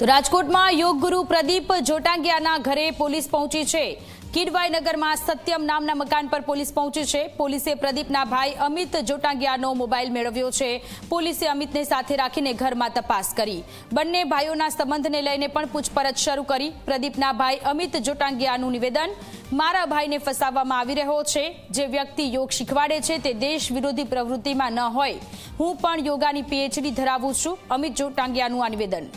તો રાજકોટમાં યોગ ગુરુ પ્રદીપ જોટાંગિયાના ઘરે પોલીસ પહોંચી છે। કીડવાઈનગરમાં સત્યમ નામના મકાન પર પોલીસ પહોંચી છે। પોલીસે પ્રદીપના ભાઈ અમિત જોટાંગિયાનો મોબાઈલ મેળવ્યો છે। પોલીસે અમિતને સાથે રાખીને ઘરમાં તપાસ કરી। બંને ભાઈઓના સંબંધને લઈને પણ પૂછપરછ શરૂ કરી। પ્રદીપના ભાઈ અમિત જોટાંગિયાનું નિવેદન, મારા ભાઈને ફસાવવામાં આવી રહ્યો છે। જે વ્યક્તિ યોગ શીખવાડે છે તે દેશ વિરોધી પ્રવૃત્તિમાં ન હોય। હું પણ યોગાની પીએચડી ધરાવું છું। અમિત જોટાંગિયાનું આ નિવેદન।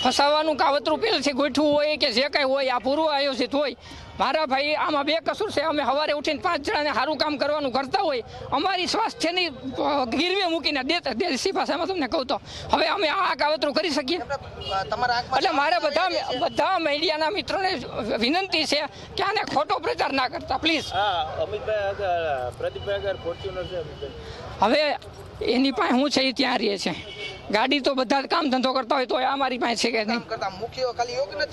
ફસાવાનું કાવતરું પહેલેથી ગોઠવું હોય કે જે કાંઈ હોય, આ પૂર્વ આયોજિત હોય। મારા ભાઈ આમાં બે કસૂર છે। અમે સવારે ઉઠીને 5 જણાને સારું કામ કરવાનું કરતા હોય, અમારી સ્વાસ્થ્યની ગીરવે મૂકીને દેશી ભાષામાં તમને કહું તો હવે અમે આ કાવતરું કરી શકીએ? એટલે મારે બધા મીડિયાના મિત્રોને વિનંતી છે કે આને ખોટો પ્રચાર ના કરતા પ્લીઝ। હવે એની પાસે હું છે એ ત્યાં રહે છે। ગાડી તો બધા કામ ધંધો કરતા હોય તો અમારી પાસે છે કે નહીં?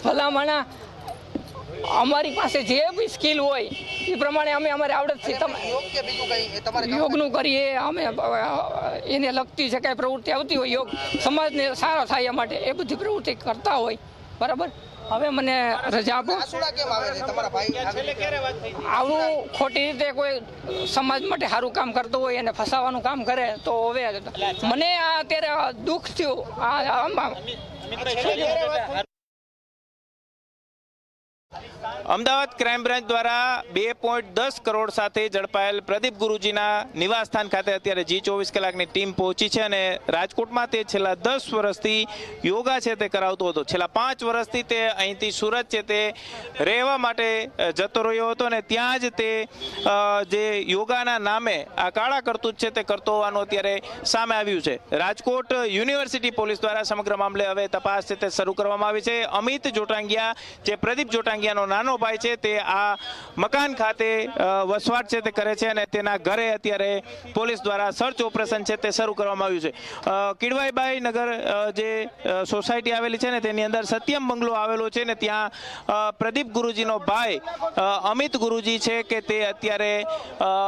ભલામણા અમારી પાસે જે બી સ્કિલ હોય એ પ્રમાણે અમે અમારી આવડતથી યોગનું કરીએ। અમે એને લગતી જે કાંઈ પ્રવૃત્તિ આવતી હોય, યોગ સમાજને સારો થાય એ માટે એ બધી પ્રવૃત્તિ કરતા હોય, બરાબર। હવે મને રજા આપો। આવું ખોટી રીતે કોઈ સમાજ માટે સારું કામ કરતું હોય અને ફસાવાનું કામ કરે તો હવે મને અત્યારે દુઃખ થયું। અમદાવાદ ક્રાઇમ બ્રાન્ચ દ્વારા 2.10 કરોડ સાથે ઝડપાયેલ પ્રદીપ ગુરુજીના નિવાસસ્થાન ખાતે અત્યારે G24 કલાકની ટીમ પહોંચી છે અને રાજકોટમાં તે છેલ્લા 10 વર્ષથી યોગા છે તે કરાવતો હતો। છેલ્લા 5 વર્ષથી તે અહીંથી સુરત છે તે રહેવા માટે જતો રહ્યો હતો અને ત્યાં જ તે જે યોગાના નામે આ કાળા કરતૂત છે તે કરતો હોવાનું અત્યારે સામે આવ્યું છે। રાજકોટ યુનિવર્સિટી પોલીસ દ્વારા સમગ્ર મામલે હવે તપાસ છે તે શરૂ કરવામાં આવી છે। અમિત જોટાંગિયા જે પ્રદીપ જોટાંગિયાનો નાનો ભાઈ છે તે આ મકાન ખાતે વસવાટ છે તે કરે છે અને તેના ઘરે અત્યારે પોલીસ દ્વારા સર્ચ ઓપરેશન છે તે શરૂ કરવામાં આવ્યું છે। કીડવાઈબાઈ નગર જે સોસાયટી આવેલી છે ને તેની અંદર સત્યમ બંગલો આવેલો છે ને ત્યાં પ્રદીપ ગુરુજીનો ભાઈ અમિત ગુરુજી છે કે તે અત્યારે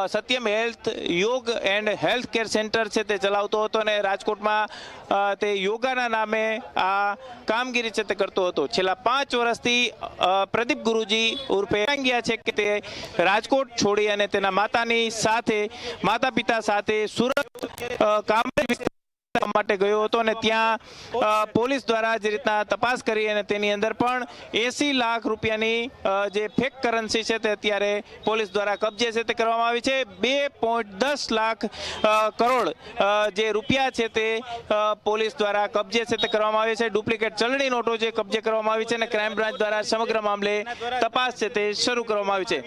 સત્યમ હેલ્થ યોગ એન્ડ હેલ્થ કેર સેન્ટર છે તે ચલાવતો હતો અને રાજકોટમાં તે યોગાના નામે આ કામગીરી છે તે કરતો હતો। છેલ્લા 5 વર્ષથી પ્રદીપ ગુરુજી ઉર્ફે જોટાંગિયા છે કે તે રાજકોટ છોડી અને તેના માતા પિતા સાથે સુરત કામરેજ માટે ગયો હતો અને ત્યાં પોલીસ દ્વારા જે રીતના તપાસ કરી અને તેની અંદર પણ 80 લાખ રૂપિયાની જે ફેક કરન્સી છે તે અત્યારે પોલીસ દ્વારા કબજે છે તે કરવામાં આવી છે। 2.10 લાખ કરોડ જે રૂપિયા છે તે પોલીસ દ્વારા કબજે છે તે કરવામાં આવી છે। ડુપ્લિકેટ ચલણી નોટો જે કબજે કરવામાં આવી છે અને ક્રાઇમ બ્રાન્ચ દ્વારા સમગ્ર મામલે તપાસ છે તે શરૂ કરવામાં આવી છે।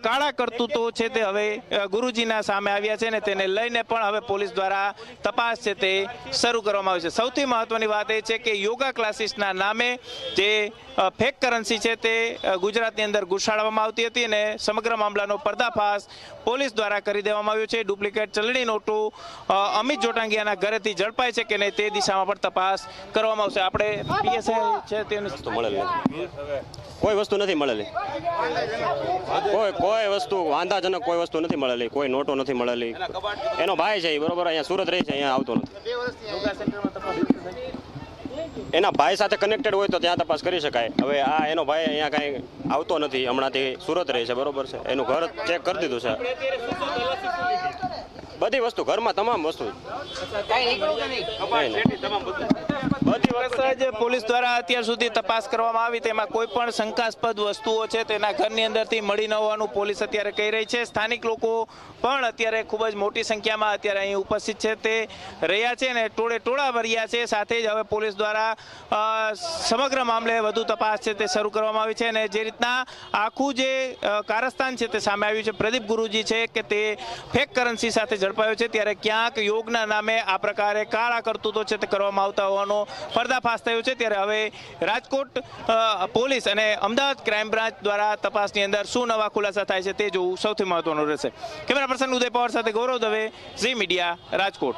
કાળા કરતૂતો છે તે હવે ગુરુજીના સામે આવ્યા છે અને તેને લઈને પણ હવે પોલીસ દ્વારા તપાસ છે તે શરૂ કરવામાં આવી છે। સૌથી મહત્વની વાત એ છે કે યોગા ક્લાસીસના નામે જે ફેક કરન્સી છે તે ગુજરાતની અંદર ઘુસાડવામાં આવતી હતી અને સમગ્ર મામલાનો પર્દાફાશ પોલીસ દ્વારા કરી દેવામાં આવ્યો છે। ડુપ્લિકેટ ચલણી નોટો અમિત જોટાંગિયાના ઘરેથી ઝડપાય છે કે નહીં તે દિશામાં પણ તપાસ કરવામાં આવશે। આપણે પીએસઆઈ છે તેની કોઈ વસ્તુ નથી મળેલી, કોઈ વસ્તુ વાંધાજનક કોઈ વસ્તુ નથી મળેલી, કોઈ નોટો નથી મળેલી। એનો ભાઈ છે બરોબર, અહીંયા સુરત રહે છે, અહીંયા આવતો નથી। એના ભાઈ સાથે કનેક્ટેડ હોય તો ત્યાં તપાસ કરી શકાય। હવે આ એનો ભાઈ અહીંયા કાંઈ આવતો નથી, હમણાંથી સુરત રહે છે બરોબર છે, એનું ઘર ચેક કરી દીધું છે, બધી વસ્તુ ઘરમાં તમામ વસ્તુ પોલીસ દ્વારા અત્યાર સુધી તપાસ કરવામાં આવી તેમાં કોઈ પણ શંકાસ્પદ વસ્તુઓ છે તેના ઘરની અંદરથી મળી ન હોવાનું પોલીસ અત્યારે કહી રહી છે। સ્થાનિક લોકો પણ અત્યારે ખૂબ જ મોટી સંખ્યામાં અત્યારે અહીં ઉપસ્થિત છે તે રહ્યા છે અને ટોળા ભર્યા છે। સાથે જ હવે પોલીસ દ્વારા સમગ્ર મામલે વધુ તપાસ છે તે શરૂ કરવામાં આવી છે અને જે રીતના આખું જે કારસ્તાન છે તે સામે આવ્યું છે, પ્રદીપ ગુરુજી છે કે તે ફેક કરન્સી સાથે ઝડપાયો છે ત્યારે ક્યાંક યોગના નામે આ પ્રકારે કાળા કરતૂતો છે તે કરવામાં આવતા હોવાનો પર્દાફાશ થયો છે। ત્યારે હવે રાજકોટ પોલીસ અને અમદાવાદ ક્રાઇમ બ્રાન્ચ દ્વારા તપાસની અંદર શું નવા ખુલાસા થાય છે તે જોવું સૌથી મહત્વનું રહેશે। કેમેરા પર્સન ઉદય પવાર સાથે ગૌરવ દવે, ઝી મીડિયા, રાજકોટ।